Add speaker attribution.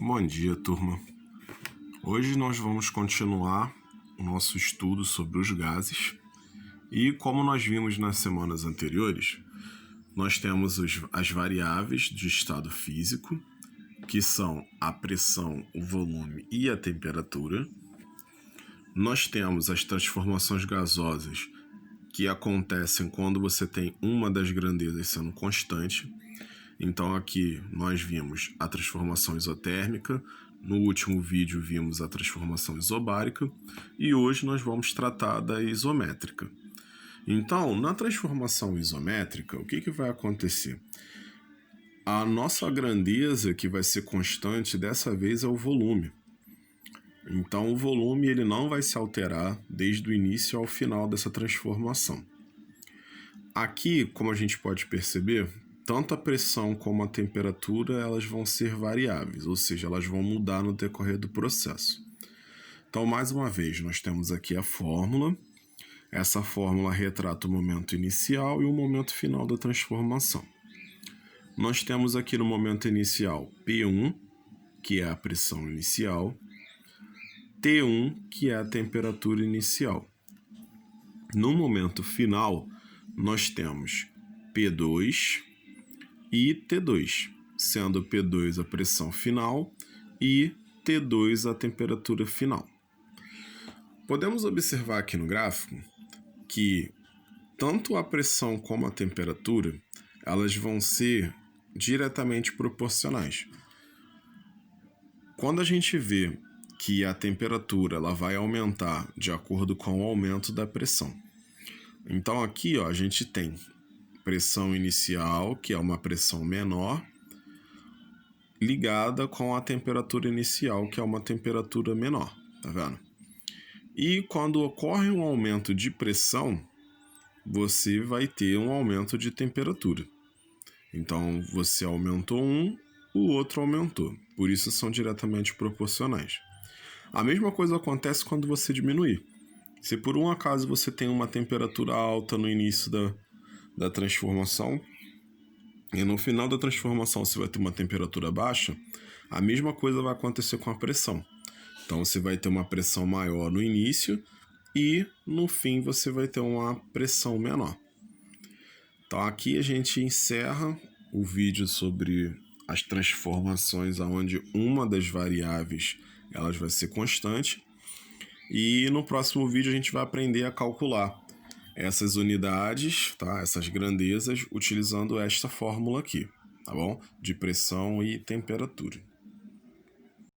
Speaker 1: Bom dia, turma. Hoje nós vamos continuar o nosso estudo sobre os gases e, como nós vimos nas semanas anteriores, nós temos as variáveis de estado físico, que são a pressão, o volume e a temperatura. Nós temos as transformações gasosas, que acontecem quando você tem uma das grandezas sendo constante. Então aqui nós vimos a transformação isotérmica, no último vídeo vimos a transformação isobárica e hoje nós vamos tratar da isométrica. Então, na transformação isométrica, o que vai acontecer? A nossa grandeza que vai ser constante dessa vez é o volume. Então o volume ele não vai se alterar desde o início ao final dessa transformação. Aqui, como a gente pode perceber, tanto a pressão como a temperatura elas vão ser variáveis, ou seja, elas vão mudar no decorrer do processo. Então, mais uma vez, nós temos aqui a fórmula. Essa fórmula retrata o momento inicial e o momento final da transformação. Nós temos aqui no momento inicial P1, que é a pressão inicial, T1, que é a temperatura inicial. No momento final, nós temos P2 e T2, sendo P2 a pressão final e T2 a temperatura final. Podemos observar aqui no gráfico que tanto a pressão como a temperatura elas vão ser diretamente proporcionais. Quando a gente vê que a temperatura ela vai aumentar de acordo com o aumento da pressão. Então aqui a gente tem pressão inicial, que é uma pressão menor, ligada com a temperatura inicial, que é uma temperatura menor, tá vendo? E quando ocorre um aumento de pressão, você vai ter um aumento de temperatura. Então, você aumentou um, o outro aumentou. Por isso, são diretamente proporcionais. A mesma coisa acontece quando você diminuir. Se por um acaso você tem uma temperatura alta no início da transformação e no final da transformação você vai ter uma temperatura baixa, a mesma coisa vai acontecer com a pressão. Então você vai ter uma pressão maior no início e no fim você vai ter uma pressão menor. Então aqui a gente encerra o vídeo sobre as transformações onde uma das variáveis elas vai ser constante. E no próximo vídeo a gente vai aprender a calcular essas unidades, tá? Essas grandezas, utilizando esta fórmula aqui, tá bom? De pressão e temperatura.